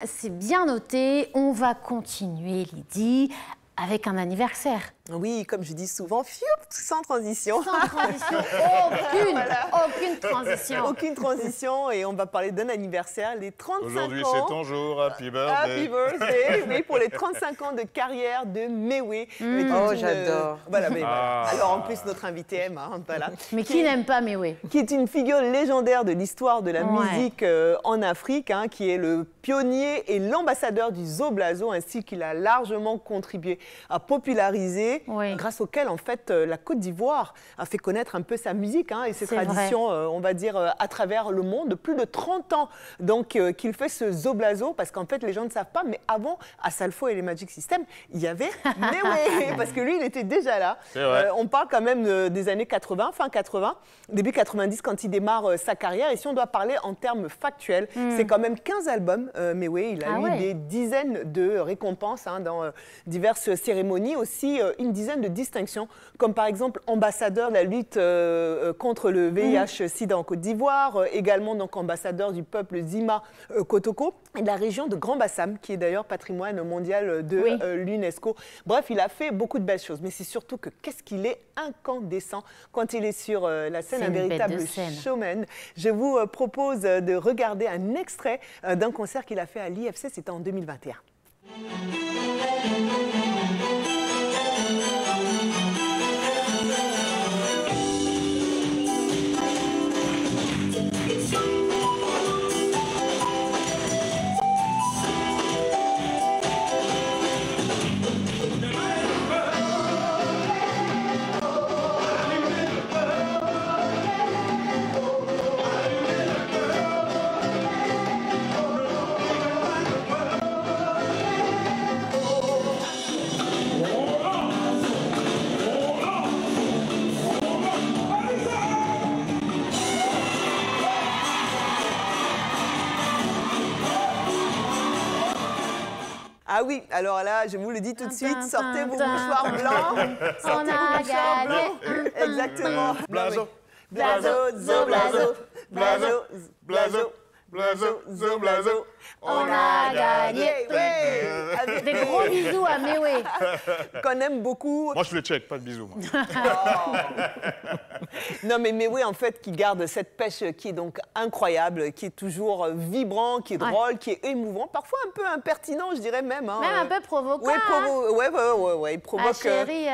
C'est bien noté, on va continuer, Lydie, avec un anniversaire. Oui, comme je dis souvent, sans transition. Sans transition, aucune transition. Aucune transition, et on va parler d'un anniversaire, les 35 ans. Aujourd'hui, c'est ton jour, happy birthday. Happy birthday, oui, pour les 35 ans de carrière de Méoué. Oh, j'adore. Voilà, mais voilà. Alors, en plus, notre invité aime, voilà. Mais qui n'aime pas Méoué? Qui est une figure légendaire de l'histoire de la musique en Afrique, qui est le pionnier et l'ambassadeur du Zoblazo, ainsi qu'il a largement contribué à populariser, grâce auquel, en fait, la Côte d'Ivoire a fait connaître un peu sa musique et ses traditions, on va dire, à travers le monde. Plus de 30 ans, donc, qu'il fait ce Zoblazo, parce qu'en fait, les gens ne savent pas, mais avant, à Salfo et les Magic System, il y avait Méoué, parce que lui, il était déjà là. On parle quand même des années 80, fin 80, début 90, quand il démarre sa carrière. Et si on doit parler en termes factuels, c'est quand même 15 albums, Méoué. Il a eu des dizaines de récompenses dans diverses cérémonies, aussi une dizaine de distinctions, comme par exemple ambassadeur de la lutte contre le VIH-Sida en Côte d'Ivoire, également donc ambassadeur du peuple Zima Kotoko, et de la région de Grand Bassam, qui est d'ailleurs patrimoine mondial de l'UNESCO. Bref, il a fait beaucoup de belles choses, mais c'est surtout que qu'est-ce qu'il est incandescent quand il est sur la scène, un véritable showman. Je vous propose de regarder un extrait d'un concert qu'il a fait à l'IFC, c'était en 2021. Ah oui, alors là, je vous le dis tout de suite, sortez vos mouchoirs blancs. On a gagné. Exactement. Blazo. Blazo, Zoblazo. Blazo, Blazo. Blazo, Zoblazo. On a gagné. Avec Des gros bisous à Méoué. qu'on aime beaucoup. Moi, je fais le check, pas de bisous. Moi. Non, mais Méoué, en fait, qui garde cette pêche qui est donc incroyable, qui est toujours vibrant, qui est drôle, qui est émouvant, parfois un peu impertinent, je dirais même. Même un peu provoquant. Il provoque. Chérie,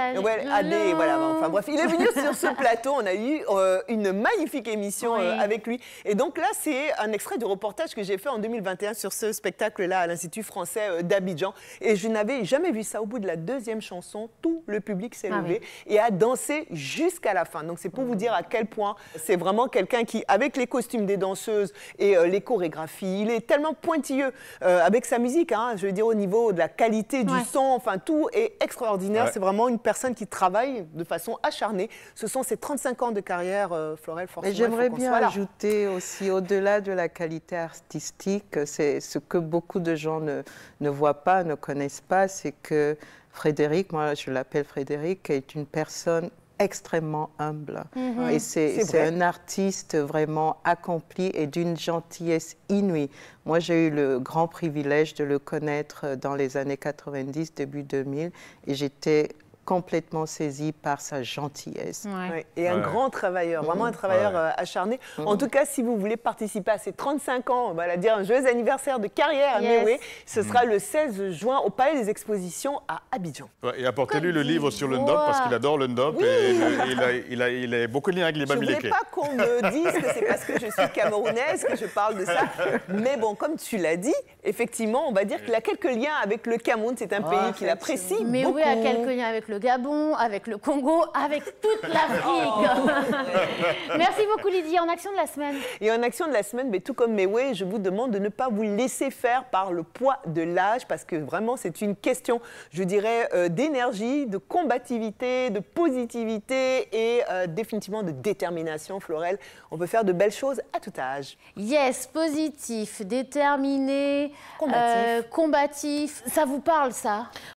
voilà. Enfin bref, il est venu sur ce plateau. On a eu une magnifique émission avec lui. Et donc là, c'est un extrait du reportage que j'ai fait en 2021 sur ce spectacle-là à l'Institut français d'Abidjan. Et je n'avais jamais vu ça. Au bout de la deuxième chanson, tout le public s'est levé et a dansé jusqu'à la fin. Donc c'est pour vous dire à quel point c'est vraiment quelqu'un qui, avec les costumes des danseuses et les chorégraphies, il est tellement pointilleux avec sa musique. Je veux dire, au niveau de la qualité du son, enfin tout est extraordinaire. C'est vraiment une personne qui travaille de façon acharnée. Ce sont ses 35 ans de carrière, Florel, forcément. J'aimerais bien ajouter aussi, au-delà de la qualité artistique, c'est ce que beaucoup de gens ne voient pas, ne connaissent pas, c'est que Frédéric, moi je l'appelle Frédéric, est une personne extrêmement humble. Et c'est un artiste vraiment accompli et d'une gentillesse inouïe. Moi, j'ai eu le grand privilège de le connaître dans les années 90, début 2000, et j'étais complètement saisi par sa gentillesse. Et un grand travailleur, vraiment un travailleur acharné. En tout cas, si vous voulez participer à ces 35 ans, on va dire un joyeux anniversaire de carrière à Méoué, ce sera le 16 juin au Palais des Expositions à Abidjan. Et apportez-lui le livre sur le Ndop, parce qu'il adore le Ndop, et il a beaucoup de liens avec les Bamileke. Je ne voulais pas qu'on me dise que c'est parce que je suis camerounaise que je parle de ça. Mais bon, comme tu l'as dit, effectivement, on va dire qu'il a quelques liens avec le Cameroun. C'est un pays qu'il apprécie beaucoup. Méoué a quelques liens avec le Gabon, avec le Congo, avec toute l'Afrique. Merci beaucoup, Lydie. En action de la semaine. Et en action de la semaine, mais tout comme Méoué, je vous demande de ne pas vous laisser faire par le poids de l'âge, parce que vraiment, c'est une question, je dirais, d'énergie, de combativité, de positivité et définitivement de détermination, Florel. On peut faire de belles choses à tout âge. Yes, positif, déterminé, combatif. combatif. Ça vous parle, ça?